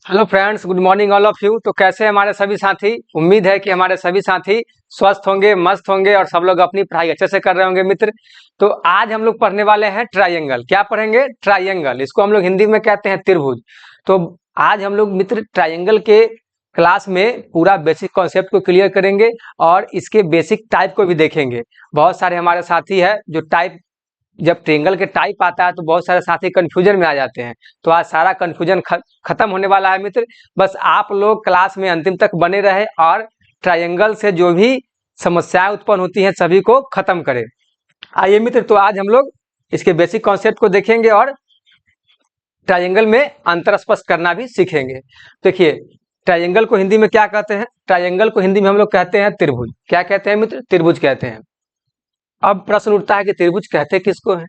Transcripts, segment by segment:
Hello friends, good morning all of you. तो कैसे हैं हमारे सभी साथी? उम्मीद है कि हमारे सभी साथी स्वस्थ होंगे, मस्त होंगे और सब लोग अपनी पढ़ाई अच्छे से कर रहे होंगे मित्र। तो आज हम लोग पढ़ने वाले हैं ट्रायंगल। क्या पढ़ेंगे? ट्रायंगल। इसको हम लोग हिंदी में कहते हैं त्रिभुज। तो आज हम लोग मित्र ट्रायंगल के क्लास में पूरा बेसिक कॉन्सेप्ट को क्लियर करेंगे और इसके बेसिक टाइप को भी देखेंगे। बहुत सारे हमारे साथी है जो टाइप, जब ट्रेंगल के टाइप आता है तो बहुत सारे साथी कंफ्यूजन में आ जाते हैं। तो आज सारा कंफ्यूजन खत्म होने वाला है मित्र। बस आप लोग क्लास में अंतिम तक बने रहे और ट्रायंगल से जो भी समस्याएं उत्पन्न होती हैं सभी को खत्म करें। आइए मित्र, तो आज हम लोग इसके बेसिक कॉन्सेप्ट को देखेंगे और ट्रायंगल में अंतर स्पष्ट करना भी सीखेंगे। देखिए, ट्रायंगल को हिंदी में क्या कहते हैं? ट्रायंगल को हिंदी में हम लोग कहते हैं त्रिभुज। क्या कहते हैं मित्र? त्रिभुज कहते हैं। अब प्रश्न उठता है कि त्रिभुज कहते किसको है,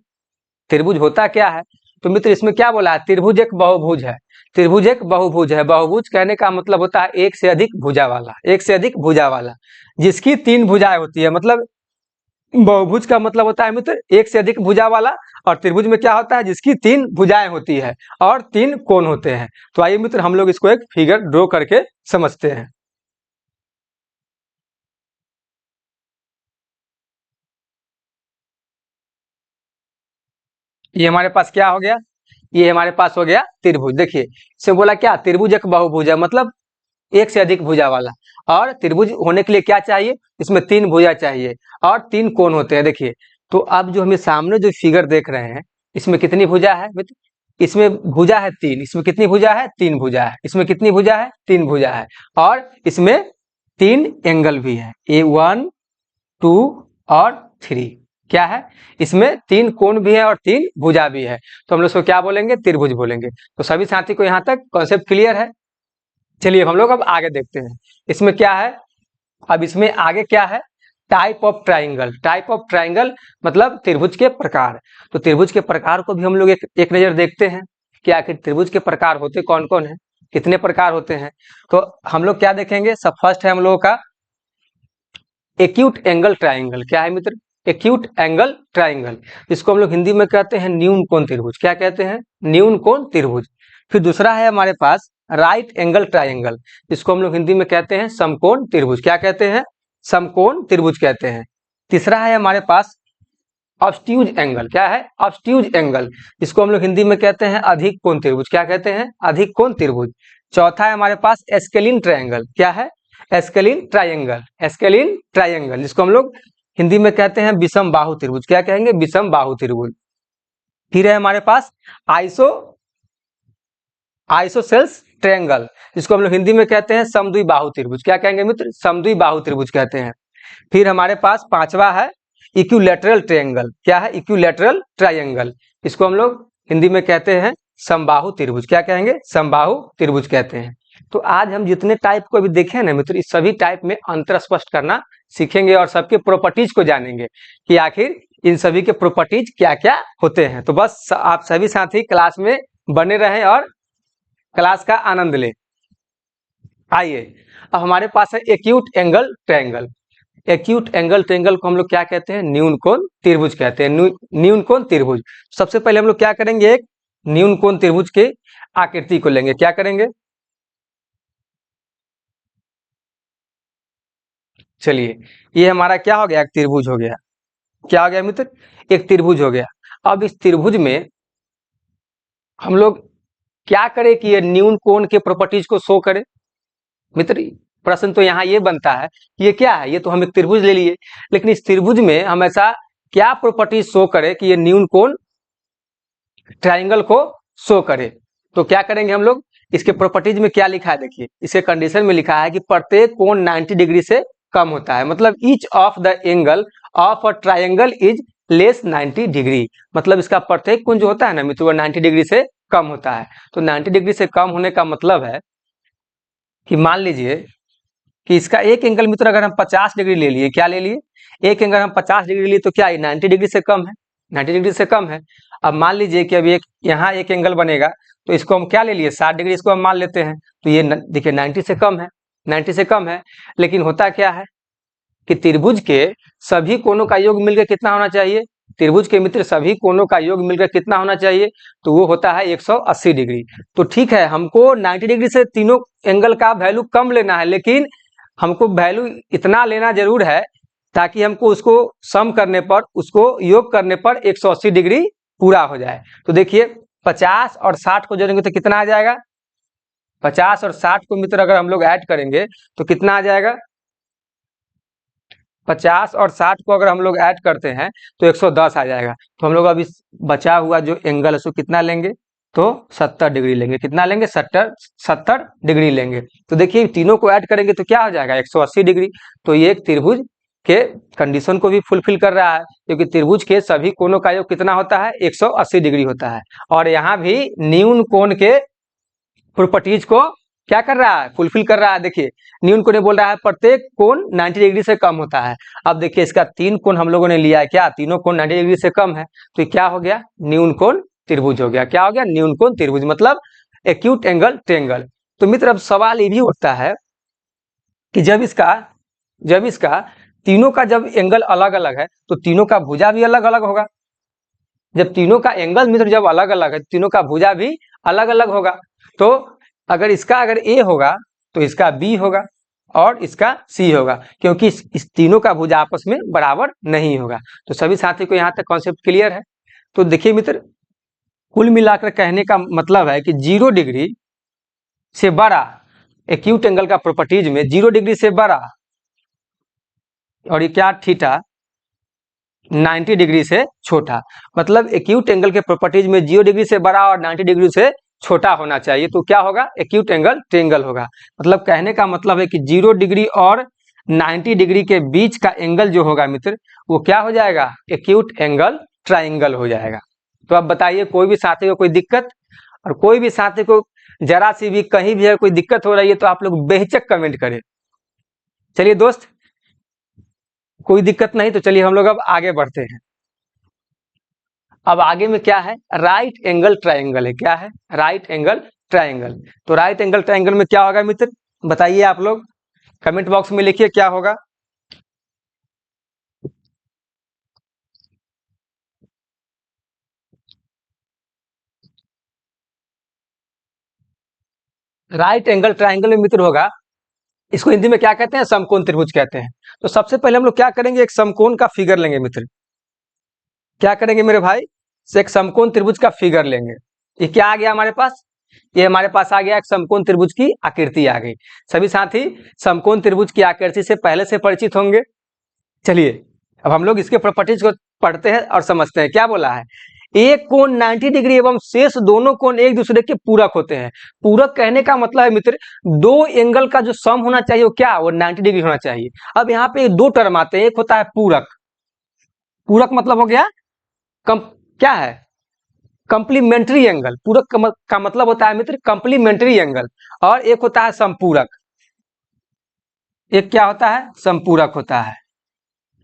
त्रिभुज होता क्या है? तो मित्र इसमें क्या बोला है? त्रिभुज एक बहुभुज है। त्रिभुज एक बहुभुज है। बहुभुज कहने का मतलब होता है एक से अधिक भुजा वाला, एक से अधिक भुजा वाला, जिसकी तीन भुजाएं होती है। मतलब बहुभुज का मतलब होता है मित्र एक से अधिक भुजा वाला, और त्रिभुज में क्या होता है? जिसकी तीन भुजाएं होती है और तीन कोण होते हैं। तो आइए मित्र हम लोग इसको एक फिगर ड्रॉ करके समझते हैं। ये हमारे पास क्या हो गया? ये हमारे पास हो गया त्रिभुज। देखिए, इसे बोला क्या? त्रिभुज एक बहुभुज है, मतलब एक से अधिक भुजा वाला। और त्रिभुज होने के लिए क्या चाहिए? इसमें तीन भुजा चाहिए और तीन कोण होते हैं। देखिए, तो अब जो हमें सामने जो फिगर देख रहे हैं, इसमें कितनी भुजा है मित्र? इसमें भुजा है तीन। इसमें कितनी भुजा है? तीन भुजा है। इसमें कितनी भुजा है? तीन भुजा है। और इसमें तीन एंगल भी है, A1, 2 और 3। क्या है? इसमें तीन कोण भी है और तीन भुजा भी है। तो हम लोग इसको क्या बोलेंगे? त्रिभुज बोलेंगे। तो सभी साथी को यहाँ तक कॉन्सेप्ट क्लियर है? चलिए हम लोग अब आगे देखते हैं इसमें क्या है। अब इसमें आगे क्या है? Type of triangle. Type of triangle मतलब त्रिभुज के प्रकार। तो त्रिभुज के प्रकार को भी हम लोग एक नजर देखते हैं कि आखिर त्रिभुज के प्रकार होते कौन कौन है, कितने प्रकार होते हैं। तो हम लोग क्या देखेंगे? सब फर्स्ट है हम लोगों का एक्यूट एंगल ट्राइंगल। क्या है मित्र? एक्यूट एंगल ट्राइंगल, इसको हम लोग हिंदी में कहते हैं न्यून कोण त्रिभुज। क्या कहते हैं? न्यून कोण त्रिभुज। फिर दूसरा है हमारे पास राइट एंगल ट्राइंगल, इसको हम लोग हिंदी में कहते हैं समकोण त्रिभुज। क्या कहते हैं? समकोण त्रिभुज कहते हैं। तीसरा है हमारे पास ऑब्स्ट्यूज एंगल। क्या है? ऑब्स्ट्यूज एंगल, इसको हम लोग हिंदी में कहते हैं अधिक कोण त्रिभुज। क्या कहते हैं? अधिक कोण त्रिभुज। चौथा है हमारे पास एस्केलिन ट्रायंगल। क्या है? एस्केलिन ट्रायंगल। एस्केलिन ट्रायंगल, जिसको हम लोग हिंदी में कहते हैं विषम बाहु त्रिभुज। क्या कहेंगे? विषम बाहु त्रिभुज। फिर है हमारे पास आइसो आइसोसेल्स ट्रायंगल, जिसको हम लोग हिंदी में कहते हैं समद्वि बाहु त्रिभुज। क्या कहेंगे मित्र? समद्वि बाहु त्रिभुज कहते हैं। फिर हमारे पास पांचवा है इक्विलैटरल ट्रायंगल। क्या है? इक्विलैटरल ट्रायंगल, इसको हम लोग हिंदी में कहते हैं समबाहु त्रिभुज। क्या कहेंगे? समबाहु त्रिभुज कहते हैं। तो आज हम जितने टाइप को अभी देखे ना मित्र, इस सभी टाइप में अंतर स्पष्ट करना सीखेंगे और सबके प्रॉपर्टीज को जानेंगे कि आखिर इन सभी के प्रॉपर्टीज क्या क्या होते हैं। तो बस आप सभी साथी क्लास में बने रहें और क्लास का आनंद लें। आइए, अब हमारे पास है acute angle triangle. Acute angle triangle को हम लोग क्या कहते हैं? न्यून कोण त्रिभुज कहते हैं। न्यून कोण त्रिभुज। सबसे पहले हम लोग क्या करेंगे? एक न्यून कोण त्रिभुज के आकृति को लेंगे। क्या करेंगे? चलिए, ये हमारा क्या हो गया? एक त्रिभुज हो गया। क्या हो गया मित्र? एक त्रिभुज हो गया। अब इस त्रिभुज में हम लोग क्या करें कि ये न्यून कोण के प्रॉपर्टीज को शो करे? मित्र प्रश्न तो यहाँ ये बनता है कि ये क्या है? ये तो हम एक त्रिभुज ले लिए, लेकिन इस त्रिभुज में हम ऐसा क्या प्रॉपर्टीज शो करे कि ये न्यून कोण ट्रायंगल को शो करे? तो क्या करेंगे हम लोग? इसके प्रॉपर्टीज में क्या लिखा है? देखिए, इसके कंडीशन में लिखा है कि प्रत्येक कोण 90 डिग्री से कम होता है। मतलब each of the angle of a triangle is less 90 degree. मतलब इसका प्रत्येक कोण जो होता है ना मित्र, वो 90 डिग्री से कम होता है। तो 90 डिग्री से कम होने का मतलब है कि मान लीजिए कि इसका एक एंगल मित्र अगर हम 50 डिग्री ले लिए, क्या ले लिए? एक एंगल हम 50 डिग्री लिए, तो क्या ये 90 डिग्री से कम है? 90 डिग्री से कम है। अब मान लीजिए कि अभी एक यहाँ एक एंगल बनेगा, तो इसको हम क्या ले लिए? 60 डिग्री, इसको हम मान लेते हैं। तो ये देखिए 90 से कम है, 90 से कम है। लेकिन होता क्या है कि त्रिभुज के सभी कोणों का योग मिलकर कितना होना चाहिए? त्रिभुज के मित्र सभी कोणों का योग मिलकर कितना होना चाहिए, तो वो होता है 180 डिग्री। तो ठीक है, हमको 90 डिग्री से तीनों एंगल का वैल्यू कम लेना है, लेकिन हमको वैल्यू इतना लेना जरूर है ताकि हमको उसको सम करने पर, उसको योग करने पर 180 डिग्री पूरा हो जाए। तो देखिए 50 और 60 को जोड़ेंगे तो कितना आ जाएगा, 50 और 60 को मित्र अगर हम लोग ऐड करेंगे तो कितना आ जाएगा, 50 और 60 को अगर हम लोग ऐड करते हैं तो 110 आ जाएगा। तो हम लोग अभी बचा हुआ जो एंगल है उसको कितना लेंगे, तो 70 डिग्री लेंगे। कितना लेंगे, 70 डिग्री लेंगे। तो देखिए तीनों को ऐड करेंगे तो क्या हो जाएगा, 180 डिग्री। तो ये एक त्रिभुज के कंडीशन को भी फुलफिल कर रहा है, क्योंकि त्रिभुज के सभी कोणों का योग कितना होता है, 180 डिग्री होता है। और यहाँ भी न्यून कोण के प्रॉपर्टीज को क्या कर रहा है, फुलफिल कर रहा है। देखिए न्यून कोण बोल रहा है प्रत्येक कोण 90 डिग्री से कम होता है। अब देखिए इसका 3 कोण हम लोगों ने लिया है, क्या तीनों कोण 90 डिग्री से कम है, तो क्या हो गया, न्यून कोण त्रिभुज हो गया। क्या हो गया, न्यून कोण त्रिभुज, मतलब एक्यूट एंगल ट्रायंगल। तो मित्र अब सवाल ये भी उठता है कि जब इसका तीनों का जब एंगल अलग अलग है तो तीनों का भुजा भी अलग अलग होगा। जब तीनों का एंगल मित्र जब अलग अलग है, तीनों का भुजा भी अलग अलग होगा। तो अगर इसका अगर ए होगा तो इसका बी होगा और इसका सी होगा, क्योंकि इस तीनों का भुजा आपस में बराबर नहीं होगा। तो सभी साथी को यहाँ तक कॉन्सेप्ट क्लियर है। तो देखिए मित्र, कुल मिलाकर कहने का मतलब है कि 0 डिग्री से बड़ा एक्यूट एंगल का प्रॉपर्टीज में 0 डिग्री से बड़ा, और ये क्या थीटा 90 डिग्री से छोटा, मतलब एक्यूट एंगल के प्रॉपर्टीज में 0 डिग्री से बड़ा और 90 डिग्री से छोटा होना चाहिए। तो क्या होगा, एक्यूट एंगल ट्रायंगल होगा। मतलब कहने का मतलब है कि 0 डिग्री और 90 डिग्री के बीच का एंगल जो होगा मित्र, वो क्या हो जाएगा, एक्यूट एंगल ट्रायंगल हो जाएगा। तो अब बताइए कोई भी साथी को कोई दिक्कत, और कोई भी साथी को जरा सी भी कहीं भी कोई दिक्कत हो रही है तो आप लोग बेहिचक कमेंट करें। चलिए दोस्त, कोई दिक्कत नहीं, तो चलिए हम लोग अब आगे बढ़ते हैं। अब आगे में क्या है, राइट एंगल ट्रायंगल है। क्या है, राइट एंगल ट्रायंगल। तो राइट एंगल ट्रायंगल में क्या होगा मित्र, बताइए आप लोग, कमेंट बॉक्स में लिखिए क्या होगा। राइट एंगल ट्रायंगल में मित्र होगा, इसको हिंदी में क्या कहते हैं, समकोण त्रिभुज कहते हैं। तो सबसे पहले हम लोग क्या करेंगे, एक समकोण का फिगर लेंगे मित्र। क्या करेंगे मेरे भाई, एक समकोण त्रिभुज का फिगर लेंगे। ये क्या आ गया हमारे पास, ये हमारे पास आ गया एक समकोण त्रिभुज की आकृति आ गई। सभी साथी समकोण त्रिभुज की आकृति से पहले से परिचित होंगे। चलिए अब हम लोग इसके प्रॉपर्टीज को पढ़ते हैं और समझते हैं। क्या बोला है, एक कोण 90 डिग्री एवं शेष दोनों कोण एक दूसरे के पूरक होते हैं। पूरक कहने का मतलब है मित्र, दो एंगल का जो सम होना चाहिए वो क्या, वो 90 डिग्री होना चाहिए। अब यहाँ पे दो टर्म आते हैं, एक होता है पूरक, पूरक मतलब हो गया क्या है, कंप्लीमेंट्री एंगल। पूरक का मतलब होता है मित्र कंप्लीमेंट्री एंगल, और एक होता है संपूरक। एक क्या होता है, संपूरक होता है।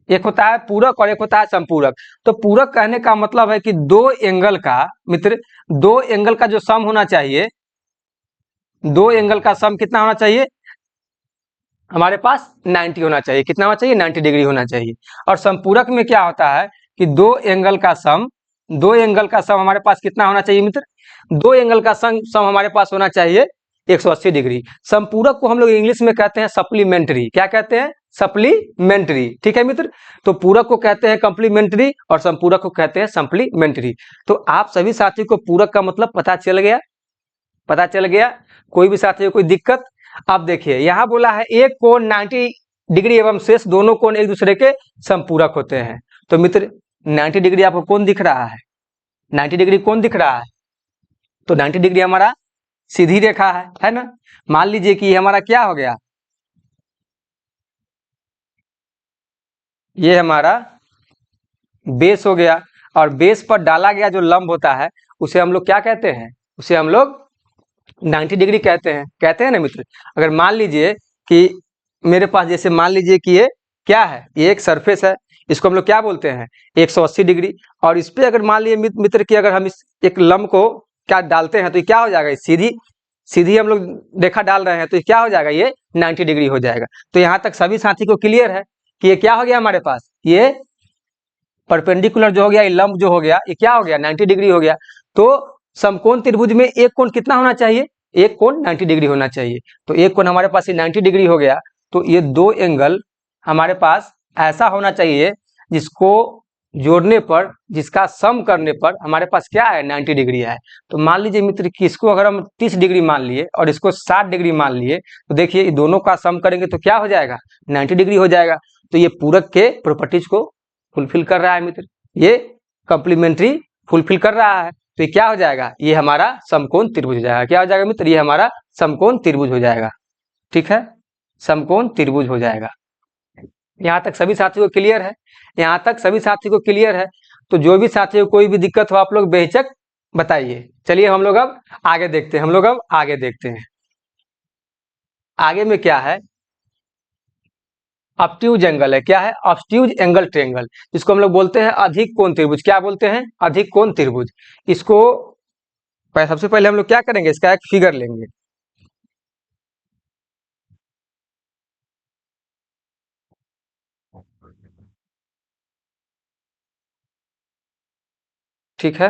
एक होता है पूरक और एक होता है संपूरक। तो पूरक कहने का मतलब है कि दो एंगल का मित्र, दो एंगल का जो सम होना चाहिए, दो एंगल का सम कितना होना चाहिए, हमारे पास 90 होना चाहिए। कितना होना चाहिए, 90 डिग्री होना चाहिए। और संपूरक में क्या होता है कि दो एंगल का सम, दो एंगल का सम हमारे पास कितना होना चाहिए मित्र, दो एंगल का सम हमारे पास होना चाहिए 180 डिग्री। संपूरक को हम लोग इंग्लिश में कहते हैं सप्लीमेंट्री। क्या कहते हैं, सप्लीमेंट्री। ठीक है मित्र, तो पूरक को कहते हैं कंप्लीमेंट्री और संपूरक को कहते हैं सप्लीमेंट्री। तो आप सभी साथी को पूरक का मतलब पता चल गया, पता चल गया। कोई भी साथी को कोई दिक्कत। अब देखिए यहाँ बोला है एक कोण 90 डिग्री एवं शेष दोनों कोण एक दूसरे के संपूरक होते हैं। तो मित्र 90 डिग्री आपको कौन दिख रहा है, 90 डिग्री कौन दिख रहा है, तो 90 डिग्री हमारा सीधी रेखा है ना। मान लीजिए कि हमारा क्या हो गया, ये हमारा बेस हो गया, और बेस पर डाला गया जो लंब होता है उसे हम लोग क्या कहते हैं, उसे हम लोग 90 डिग्री कहते हैं ना मित्र। अगर मान लीजिए कि मेरे पास, जैसे मान लीजिए कि ये क्या है, ये एक सरफेस है, इसको हम लोग क्या बोलते हैं 180 डिग्री। और इस पे अगर मान लीजिए मित्र कि अगर हम इस एक लंब को क्या डालते हैं तो ये क्या हो जाएगा, सीधी सीधी हम लोग रेखा डाल रहे हैं तो ये क्या हो जाएगा, ये 90 डिग्री हो जाएगा। तो यहाँ तक सभी साथी को क्लियर है कि ये क्या हो गया हमारे पास, ये परपेंडिकुलर जो हो गया, ये लंब जो हो गया, ये क्या हो गया 90 डिग्री हो गया। तो समकोण त्रिभुज में एक कोण कितना होना चाहिए, एक कोण 90 डिग्री होना चाहिए। तो एक कोण हमारे पास ये 90 डिग्री हो गया। तो ये दो एंगल हमारे पास ऐसा होना चाहिए जिसको जोड़ने पर, जिसका सम करने पर हमारे पास क्या है 90 डिग्री है। तो मान लीजिए मित्र कि इसको अगर हम 30 डिग्री मान लिए और इसको 60 डिग्री मान लिए, तो देखिए दोनों का सम करेंगे तो क्या हो जाएगा 90 डिग्री हो जाएगा। तो ये पूरक के प्रॉपर्टीज को फुलफिल कर रहा है मित्र, ये कंप्लीमेंट्री फुलफिल कर रहा है। तो ये क्या हो जाएगा, ये हमारा समकोण त्रिभुज हो जाएगा। क्या हो जाएगा मित्र, ये हमारा समकोण त्रिभुज हो जाएगा। ठीक है, समकोण त्रिभुज हो जाएगा। यहाँ तक सभी साथियों को क्लियर है, यहाँ तक सभी साथियों को क्लियर है। तो जो भी साथियों को कोई भी दिक्कत हो आप लोग बेहिचक बताइए। चलिए हम लोग अब आगे देखते हैं, हम लोग अब आगे देखते हैं। आगे में क्या है, ऑब्ट्यूज एंगल है। क्या है, ऑब्ट्यूज एंगल ट्रायंगल, जिसको हम लोग बोलते हैं अधिक कोण त्रिभुज। क्या बोलते हैं, अधिक कोण त्रिभुज। इसको सबसे पहले हम लोग क्या करेंगे, इसका एक फिगर लेंगे। ठीक है,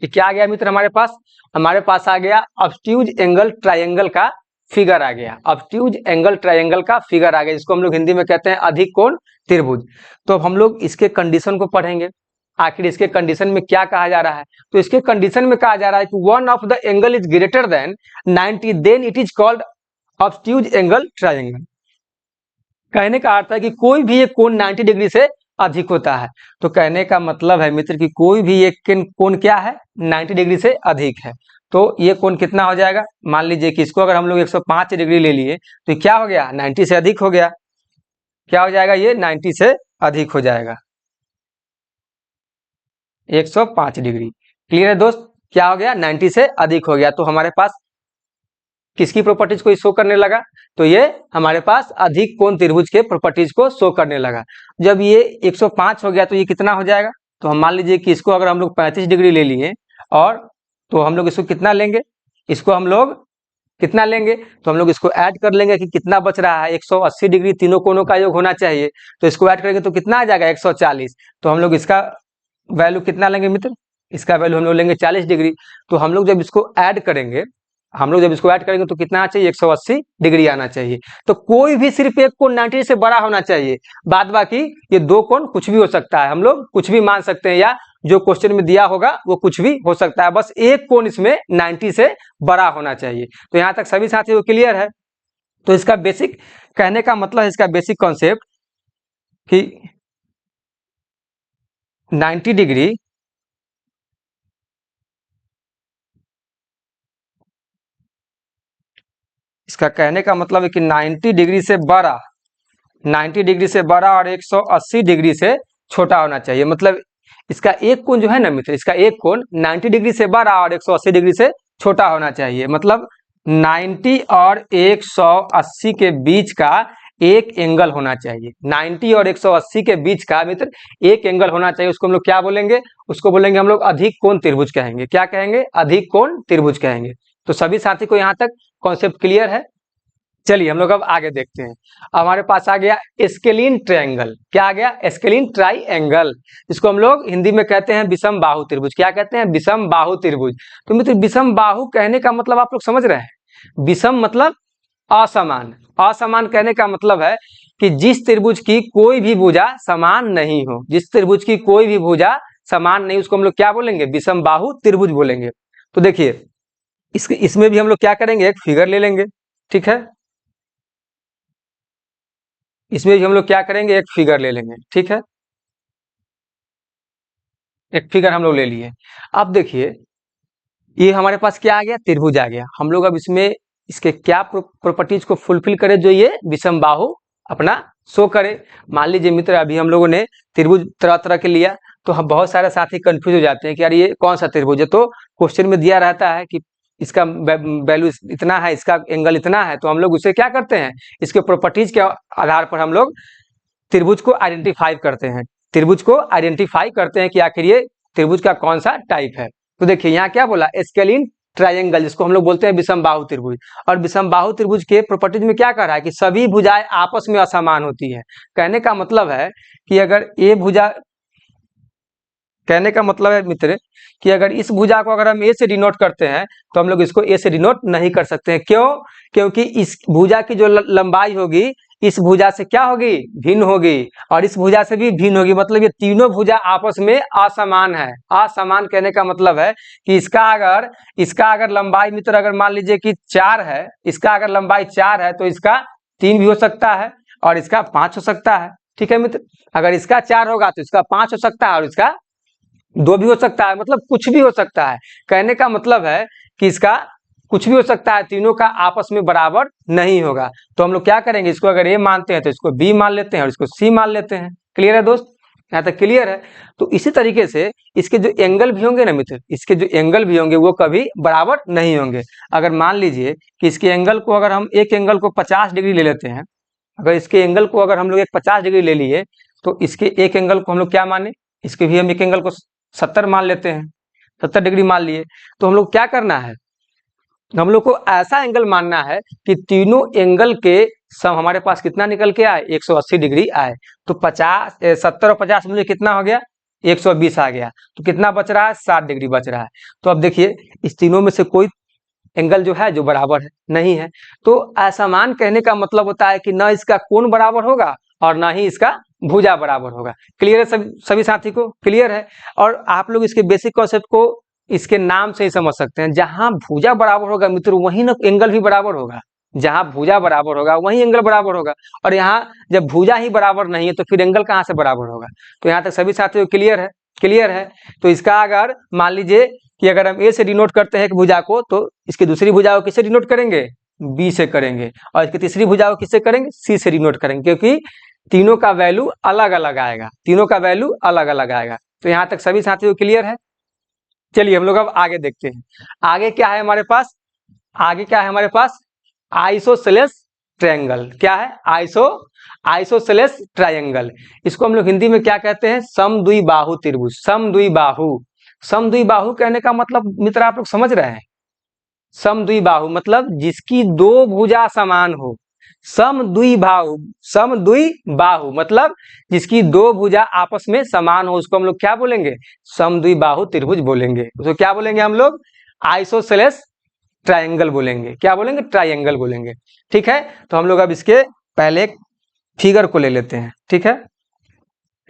ये क्या आ गया मित्र हमारे पास आ गया ऑब्ट्यूज एंगल ट्रायंगल का फिगर आ गया। ऑब्ट्यूज एंगल ट्रायंगल का फिगर आ गया, जिसको हम लोग हिंदी में कहते हैं अधिक कोण त्रिभुज। तो अब हम लोग इसके कंडीशन को पढ़ेंगे, आखिर इसके कंडीशन में क्या कहा जा रहा है। तो इसके कंडीशन में कहा जा रहा है कि one of the angle is greater than 90 then it is called obtuse angle triangle. कहने का अर्थ है कि कोई भी एक कोण 90 डिग्री से अधिक होता है। तो कहने का मतलब है मित्र कि कोई भी एक कोण क्या है 90 डिग्री से अधिक है। तो ये कोण कितना हो जाएगा, मान लीजिए कि इसको अगर हम लोग 105 डिग्री ले लिए तो क्या हो गया 90 से अधिक हो गया। क्या हो जाएगा, ये 90 से अधिक हो जाएगा, 105 डिग्री। क्लियर है दोस्त, क्या हो गया 90 से अधिक हो गया। तो हमारे पास किसकी प्रॉपर्टीज को शो करने लगा, तो ये हमारे पास अधिक कोण त्रिभुज के प्रॉपर्टीज को शो करने लगा। जब ये 105 हो गया तो ये कितना हो जाएगा, तो हम मान लीजिए कि इसको अगर हम लोग 35 डिग्री ले लिए, और तो हम लोग इसको कितना लेंगे, इसको हम लोग कितना लेंगे, तो हम लोग इसको ऐड कर लेंगे कि कितना बच रहा है 180 डिग्री, तीनों कोणों का योग होना चाहिए। तो इसको ऐड करेंगे तो कितना आ जाएगा 140। तो हम लोग इसका वैल्यू कितना लेंगे मित्र, इसका वैल्यू हम लोग लेंगे 40 डिग्री। तो हम लोग जब इसको ऐड करेंगे, तो कितना आना चाहिए 180 डिग्री आना चाहिए। तो कोई भी सिर्फ एक कोण 90 से बड़ा होना चाहिए, बाद बाकी ये दो कोण कुछ भी हो सकता है, हम लोग कुछ भी मान सकते हैं, या जो क्वेश्चन में दिया होगा वो कुछ भी हो सकता है, बस एक कोण इसमें 90 से बड़ा होना चाहिए। तो यहाँ तक सभी साथियों को क्लियर है। तो इसका बेसिक कहने का मतलब, इसका बेसिक कॉन्सेप्ट कि 90 डिग्री इसका कहने का मतलब है कि 90 डिग्री से बड़ा, 90 डिग्री से बड़ा और 180 डिग्री से छोटा होना चाहिए। मतलब इसका एक कोण जो है ना मित्र, इसका एक कोण 90 डिग्री से बड़ा और 180 डिग्री से छोटा होना चाहिए। मतलब 90 और 180 के बीच का एक एंगल होना चाहिए, 90 और 180 के बीच का मित्र एक एंगल होना चाहिए। उसको हम लोग क्या बोलेंगे, उसको बोलेंगे हम लोग अधिक कोण त्रिभुज कहेंगे। क्या कहेंगे, अधिक कोण त्रिभुज कहेंगे। तो सभी साथी को यहाँ तक कॉन्सेप्ट क्लियर है। चलिए हम लोग अब आगे देखते हैं। हमारे पास आ गया स्केलीन ट्रायंगल। क्या आ गया, स्केलीन ट्रायंगल, जिसको हम लोग हिंदी में कहते हैं विषम बाहु त्रिभुज। क्या कहते हैं, विषम बाहु त्रिभुज। तो मित्र विषम बाहु कहने का मतलब आप लोग समझ रहे हैं, विषम मतलब असमान, असमान कहने का मतलब है कि जिस त्रिभुज की कोई भी भुजा समान नहीं हो, जिस त्रिभुज की कोई भी भुजा समान नहीं, उसको हम लोग क्या बोलेंगे, विषम बाहु त्रिभुज बोलेंगे। तो देखिए इसमें भी हम लोग क्या करेंगे, एक फिगर ले लेंगे। ठीक है, इसमें भी हम लोग क्या करेंगे, एक फिगर ले लेंगे। ठीक है, एक फिगर हम लोग ले लिए। अब देखिए ये हमारे पास क्या आ गया, त्रिभुज आ गया। हम लोग अब इसमें इसके क्या प्रॉपर्टीज को फुलफिल करें जो ये विषम बाहु अपना शो करे। मान लीजिए मित्र अभी हम लोगों ने त्रिभुज तरह तरह के लिया, तो हम बहुत सारे साथी कंफ्यूज हो जाते हैं कि यार ये कौन सा त्रिभुज है। तो क्वेश्चन में दिया रहता है कि इसका वैल्यू इतना है, इसका एंगल इतना है, तो हम लोग उसे क्या करते हैं, इसके प्रॉपर्टीज के आधार पर हम लोग त्रिभुज को आइडेंटिफाई करते हैं, त्रिभुज को आइडेंटिफाई करते हैं कि आखिर ये त्रिभुज का कौन सा टाइप है। तो देखिए यहाँ क्या बोला, स्केलिन ट्रायंगल, जिसको हम लोग बोलते हैं विषमबाहु त्रिभुज। और विषमबाहु त्रिभुज के प्रॉपर्टीज में क्या कह रहा है कि सभी भुजाएं आपस में असमान होती है। कहने का मतलब है कि अगर ए भुजा, कहने का मतलब है मित्र कि अगर इस भुजा को अगर हम ए से डिनोट करते हैं तो हम लोग इसको ए से डिनोट नहीं कर सकते हैं। क्यों? क्योंकि इस भुजा की जो लंबाई होगी इस भुजा से क्या होगी, भिन्न होगी, और इस भुजा से भी भिन्न होगी। मतलब ये तीनों भुजा आपस में असमान है। असमान कहने का मतलब है कि इसका अगर लंबाई मित्र अगर मान लीजिए कि 4 है, इसका अगर लंबाई 4 है तो इसका 3 भी हो सकता है और इसका 5 हो सकता है। ठीक है मित्र, अगर इसका 4 होगा तो इसका 5 हो सकता है और इसका 2 भी हो सकता है, मतलब कुछ भी हो सकता है। कहने का मतलब है कि इसका कुछ भी हो सकता है, तीनों का आपस में बराबर नहीं होगा। तो हम लोग क्या करेंगे, इसको अगर ए मानते हैं तो इसको बी मान लेते हैं और इसको सी मान लेते हैं। क्लियर है दोस्त, यहाँ तक क्लियर है? तो इसी तरीके से इसके जो एंगल भी होंगे ना मित्र, इसके जो एंगल भी होंगे वो कभी बराबर नहीं होंगे। अगर मान लीजिए कि इसके एंगल को अगर हम एक एंगल को 50 डिग्री ले लेते हैं, अगर इसके एंगल को अगर हम लोग एक 50 डिग्री ले लिए तो इसके एक एंगल को हम लोग क्या माने, इसके भी हम एक एंगल को 70 मान लेते हैं, 70 डिग्री मान लिए। तो हम लोग क्या करना है, हम लोग को ऐसा एंगल मानना है कि तीनों एंगल के सम हमारे पास कितना निकल के आए, 180 डिग्री आए। तो 70 और 50 मुझे कितना हो गया, 120 आ गया। तो कितना बच रहा है, 60 डिग्री बच रहा है। तो अब देखिए इस तीनों में से कोई एंगल जो है जो बराबर है नहीं है। तो असमान कहने का मतलब होता है कि न इसका कोण बराबर होगा और ना ही इसका भुजा बराबर होगा। क्लियर है सभी साथी को, क्लियर है? और आप लोग इसके बेसिक कॉन्सेप्ट को इसके नाम से ही समझ सकते हैं। जहां भुजा बराबर होगा मित्र वहीं ना एंगल भी बराबर होगा, जहां भुजा बराबर होगा वहीं एंगल बराबर होगा। और यहाँ जब भुजा ही बराबर नहीं है तो फिर एंगल कहाँ से बराबर होगा? तो यहाँ तक सभी साथियों क्लियर है? क्लियर है। तो इसका अगर मान लीजिए कि अगर हम ए से डिनोट करते हैं एक भुजा को तो इसकी दूसरी भुजा को किससे डिनोट करेंगे, बी से करेंगे, और इसकी तीसरी भुजा को किससे करेंगे, सी से डिनोट करेंगे, क्योंकि तीनों का वैल्यू अलग अलग आएगा, तीनों का वैल्यू अलग अलग आएगा। तो यहाँ तक सभी साथियों क्लियर है? चलिए हम लोग अब आगे देखते हैं। आगे क्या है हमारे पास, आगे क्या है हमारे पास, आइसोसेलेस ट्रायंगल। क्या है, आइसोसेलेस ट्रायंगल। इसको हम लोग हिंदी में क्या कहते हैं, समद्विबाहु त्रिभुज। समद्विबाहु कहने का मतलब मित्र आप लोग समझ रहे हैं, समद्विबाहु मतलब जिसकी दो भुजा समान हो। समद्विबाहु मतलब जिसकी दो भुजा आपस में समान हो, उसको हम लोग क्या बोलेंगे, समद्विबाहु त्रिभुज बोलेंगे। उसको क्या बोलेंगे हम लोग, आइसोसेलेस ट्रायंगल बोलेंगे। क्या बोलेंगे, ट्रायंगल बोलेंगे। ठीक है, तो हम लोग अब इसके पहले एक फिगर को ले लेते हैं। ठीक है,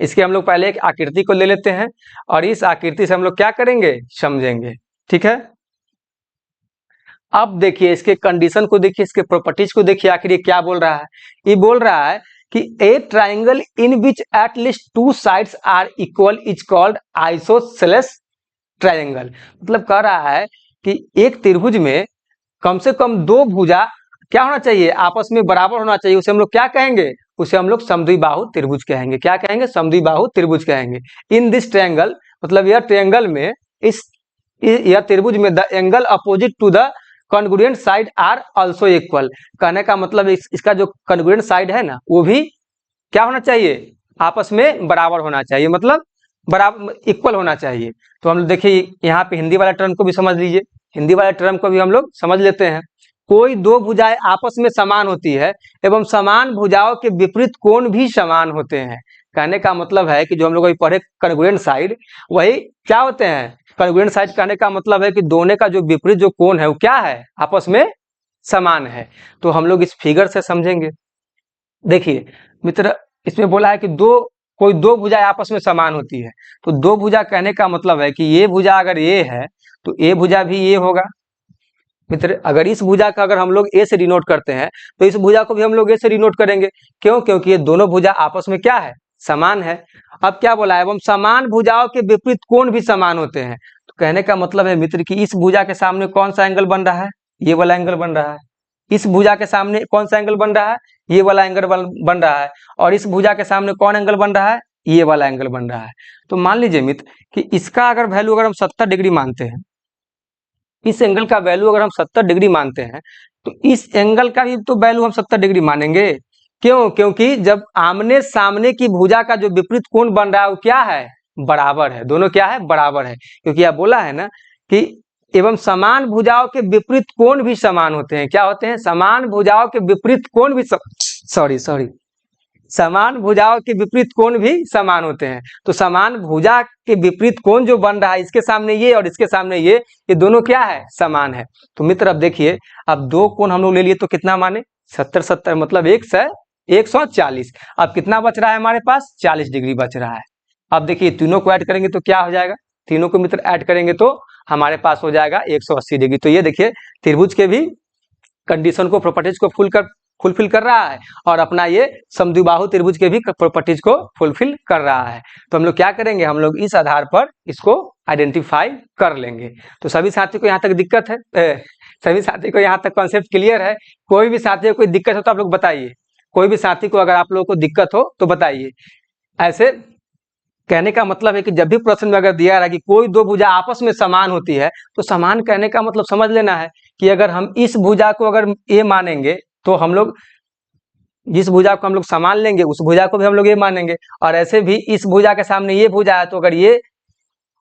इसके हम लोग पहले एक आकृति को ले लेते हैं और इस आकृति से हम लोग क्या करेंगे, समझेंगे। ठीक है, अब देखिए इसके कंडीशन को देखिए, इसके प्रॉपर्टीज को देखिए, आखिर ये क्या बोल रहा है। ये बोल रहा है कि a triangle in which at least 2 sides are equal is called isosceles triangle. मतलब कह रहा है कि एक त्रिभुज में कम से कम दो भुजा क्या होना चाहिए, आपस में बराबर होना चाहिए। उसे हम लोग क्या कहेंगे, उसे हम लोग समद्विबाहु त्रिभुज कहेंगे। क्या कहेंगे, समद्विबाहु त्रिभुज कहेंगे। इन दिस ट्रायंगल मतलब यह ट्रायंगल में, यह त्रिभुज में the angle opposite to the congruent side are also equal. कहने का मतलब इसका जो कॉन्ग्रुएंट साइड है ना वो भी क्या होना चाहिए, आपस में बराबर होना चाहिए, मतलब बराबर इक्वल होना चाहिए। तो हम लोग देखिए यहाँ पे हिंदी वाला टर्म को भी समझ लीजिए, हिंदी वाले टर्म को भी हम लोग समझ लेते हैं। कोई दो भुजाएं आपस में समान होती है एवं समान भुजाओं के विपरीत कोण भी समान होते हैं। कहने का मतलब है कि जो हम लोग अभी पढ़े कॉन्ग्रुएंट साइड, वही क्या होते हैं, कॉन्ग्रुएंट साइड। कहने का मतलब है कि दोनों का जो विपरीत जो कोण है वो क्या है, आपस में समान है। तो हम लोग इस फिगर से समझेंगे। देखिए मित्र, इसमें बोला है कि कोई दो भुजा आपस में समान होती है। तो दो भुजा कहने का मतलब है कि ये भुजा अगर ये है तो ये भुजा भी ये होगा। मित्र अगर इस भुजा का अगर हम लोग ए से डिनोट करते हैं तो इस भुजा को भी हम लोग ए से डिनोट करेंगे। क्यों, क्योंकि ये दोनों भुजा आपस में क्या है, समान है। अब क्या बोला है, एवं समान भुजाओं के विपरीत कोण भी समान होते हैं। तो कहने का मतलब है मित्र कि इस भुजा के सामने कौन सा एंगल बन रहा है, ये वाला एंगल बन रहा है। इस भुजा के सामने कौन सा एंगल बन रहा है, ये वाला एंगल बन रहा है। और इस भुजा के सामने कौन एंगल बन रहा है, ये वाला एंगल बन रहा है। तो मान लीजिए मित्र कि इसका अगर वैल्यू अगर हम 70 डिग्री मानते हैं, इस एंगल का वैल्यू अगर हम 70 डिग्री मानते हैं तो इस एंगल का भी तो वैल्यू हम 70 डिग्री मानेंगे। क्यों, क्योंकि जब आमने सामने की भुजा का जो विपरीत कोण बन रहा है वो क्या है, बराबर है। दोनों क्या है, बराबर है। क्योंकि आप बोला है ना कि एवं समान भुजाओं के विपरीत कोण भी समान होते हैं। क्या होते हैं? समान भुजाओं के विपरीत कोण भी सॉरी समान भुजाओं के विपरीत कोण भी समान होते हैं। तो समान भुजा के विपरीत कोण जो बन रहा है, इसके सामने ये और इसके सामने ये दोनों क्या है? समान है। तो मित्र अब देखिए, अब दो कोण हम लोग ले लिए तो कितना माने? 70 70 मतलब 140। अब कितना बच रहा है हमारे पास? 40 डिग्री बच रहा है। अब देखिए तीनों को ऐड करेंगे तो क्या हो जाएगा? तीनों को मित्र ऐड करेंगे तो हमारे पास हो जाएगा 180 डिग्री। तो ये देखिए त्रिभुज के भी कंडीशन को, प्रॉपर्टीज को फुलफिल कर रहा है और अपना ये समद्विबाहु त्रिभुज के भी प्रॉपर्टीज को फुलफिल कर रहा है। तो हम लोग क्या करेंगे? हम लोग इस आधार पर इसको आइडेंटिफाई कर लेंगे। तो सभी साथी को यहाँ तक दिक्कत है? सभी साथी को यहाँ तक कॉन्सेप्ट क्लियर है? कोई भी साथी को कोई दिक्कत हो तो आप लोग बताइए। कोई भी साथी को अगर आप लोगों को दिक्कत हो तो बताइए। ऐसे कहने का मतलब है कि जब भी प्रश्न में अगर दिया रहा कि कोई दो भुजा आपस में समान होती है, तो समान कहने का मतलब समझ लेना है कि अगर हम इस भुजा को अगर ए मानेंगे तो हम लोग जिस भुजा को हम लोग समान लेंगे उस भुजा को भी हम लोग ये मानेंगे। और ऐसे भी इस भुजा के सामने ये भुजा है तो अगर ये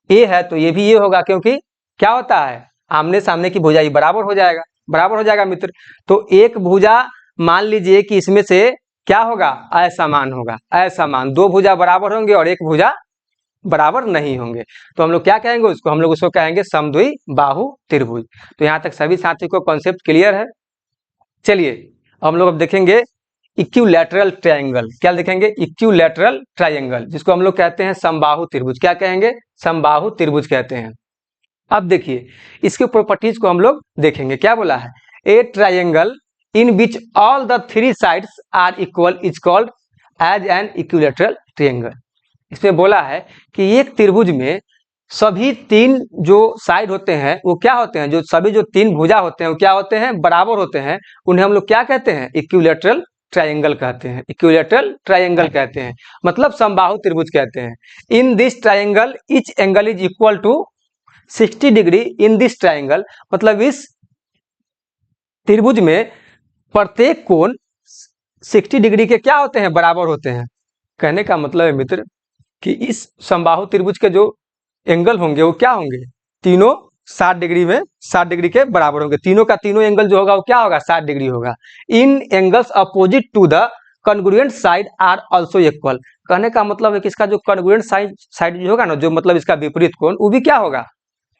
ए है तो ये भी ये होगा, क्योंकि क्या होता है? आमने सामने की भुजा ही बराबर हो जाएगा मित्र। तो एक भुजा मान लीजिए कि इसमें से क्या होगा? असमान होगा। असमान दो भुजा बराबर होंगे और एक भुजा बराबर नहीं होंगे। तो हम लोग क्या कहेंगे उसको? हम लोग उसको कहेंगे समद्विबाहु त्रिभुज। तो यहाँ तक सभी साथी को कॉन्सेप्ट क्लियर है? चलिए हम लोग अब देखेंगे इक्विलैटरल ट्रायंगल। क्या देखेंगे? इक्विलैटरल ट्रायंगल, जिसको हम लोग कहते हैं समबाहु त्रिभुज। क्या कहेंगे? समबाहु त्रिभुज कहते हैं। अब देखिए इसके प्रॉपर्टीज को हम लोग देखेंगे। क्या बोला है? A triangle in which all the three sides are equal is called as an equilateral triangle. इसमें बोला है कि एक त्रिभुज में सभी तीन जो साइड होते हैं वो क्या होते हैं? जो सभी जो तीन भुजा होते हैं वो क्या होते हैं? बराबर होते हैं। उन्हें हम लोग क्या कहते हैं? इक्विलैटरल ट्रायंगल कहते हैं। इक्विलैटरल ट्रायंगल कहते हैं, मतलब समबाहु त्रिभुज कहते हैं। In this triangle each angle is equal to 60 degree in this triangle, मतलब इस त्रिभुज में प्रत्येक कोण 60 डिग्री के क्या होते हैं? बराबर होते हैं। कहने का मतलब है मित्र कि इस समबाहु त्रिभुज के जो एंगल होंगे वो क्या होंगे? तीनों 60 डिग्री में 60 डिग्री के बराबर होंगे। तीनों का तीनों एंगल जो होगा वो क्या होगा? 60 डिग्री होगा। इन angles opposite to the congruent side are also equal. कहने का मतलब है कि इसका जो कॉन्ग्रुएंट साइड जो होगा ना, जो मतलब इसका विपरीत कोण, वो भी क्या होगा?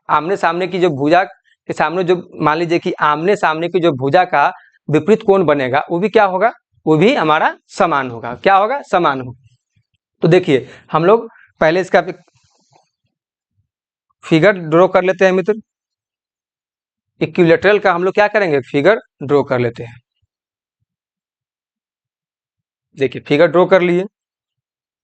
आमने सामने की जो भुजा के सामने जो मान लीजिए कि आमने सामने की जो भुजा का विपरीत कोण बनेगा वो भी क्या होगा? वो भी हमारा समान होगा। क्या होगा? समान होगा। तो देखिए हम लोग पहले इसका फिगर ड्रॉ कर लेते हैं मित्र। इक्विलैटरल का हम लोग क्या करेंगे? फिगर ड्रॉ कर लेते हैं। देखिए फिगर ड्रॉ कर लिए,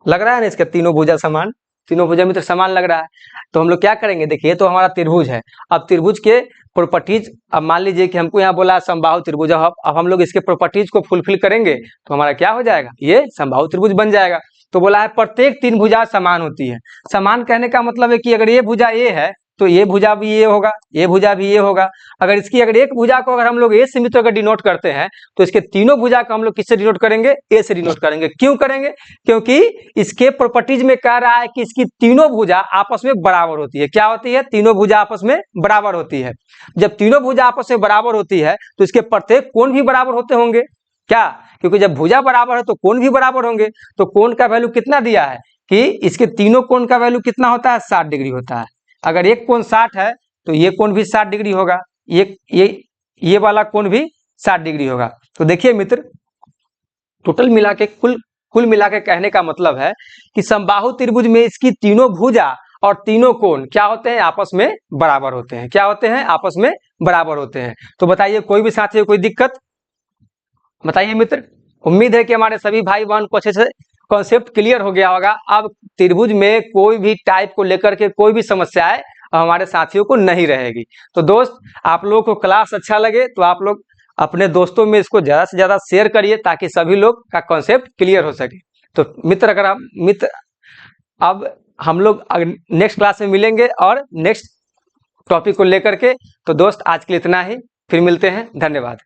लग रहा है ना इसके तीनों भुजा समान? तीनों भुजा मित्र समान लग रहा है। तो हम लोग क्या करेंगे? देखिए तो हमारा त्रिभुज है। अब त्रिभुज के प्रॉपर्टीज, अब मान लीजिए कि हमको यहाँ बोला समबाहु त्रिभुज, अब हम लोग इसके प्रॉपर्टीज को फुलफिल करेंगे तो हमारा क्या हो जाएगा? ये समबाहु त्रिभुज बन जाएगा। तो बोला है प्रत्येक तीन भुजा समान होती है। समान कहने का मतलब है कि अगर ये भुजा ए है तो ये भुजा भी ये होगा, ये भुजा भी ये होगा। अगर इसकी अगर एक भुजा को अगर हम लोग ए से मित्र अगर डिनोट करते हैं तो इसके तीनों भुजा को हम लोग किससे डिनोट करेंगे? ए से डिनोट करेंगे। क्यों करेंगे? क्योंकि इसके प्रॉपर्टीज में कह रहा है कि इसकी तीनों भुजा आपस में बराबर होती है। क्या होती है? तीनों भुजा आपस में बराबर होती है। जब तीनों भुजा आपस में बराबर होती है तो इसके प्रत्येक कोण भी बराबर होते होंगे। क्या? क्योंकि जब भुजा बराबर है तो कोण भी बराबर होंगे। तो कोण का वैल्यू कितना दिया है कि इसके तीनों कोण का वैल्यू कितना होता है? 60 डिग्री होता है। अगर एक कोण 60 है तो ये कोण भी 60 डिग्री होगा, ये वाला कोण भी 60 डिग्री होगा। तो देखिए मित्र टोटल मिला के कुल मिला के कहने का मतलब है कि समबाहु त्रिभुज में इसकी तीनों भुजा और तीनों कोण क्या होते हैं? आपस में बराबर होते हैं। क्या होते हैं? आपस में बराबर होते हैं। तो बताइए कोई भी साथी कोई दिक्कत बताइए मित्र। उम्मीद है कि हमारे सभी भाई बहन को अच्छे से कॉन्सेप्ट क्लियर हो गया होगा। अब त्रिभुज में कोई भी टाइप को लेकर के कोई भी समस्याएं हमारे साथियों को नहीं रहेगी। तो दोस्त आप लोगों को क्लास अच्छा लगे तो आप लोग अपने दोस्तों में इसको ज्यादा से ज्यादा शेयर करिए ताकि सभी लोग का कॉन्सेप्ट क्लियर हो सके। तो मित्र अगर आप मित्र अब हम लोग नेक्स्ट क्लास में मिलेंगे और नेक्स्ट टॉपिक को लेकर के। तो दोस्त आज के लिए इतना ही, फिर मिलते हैं। धन्यवाद।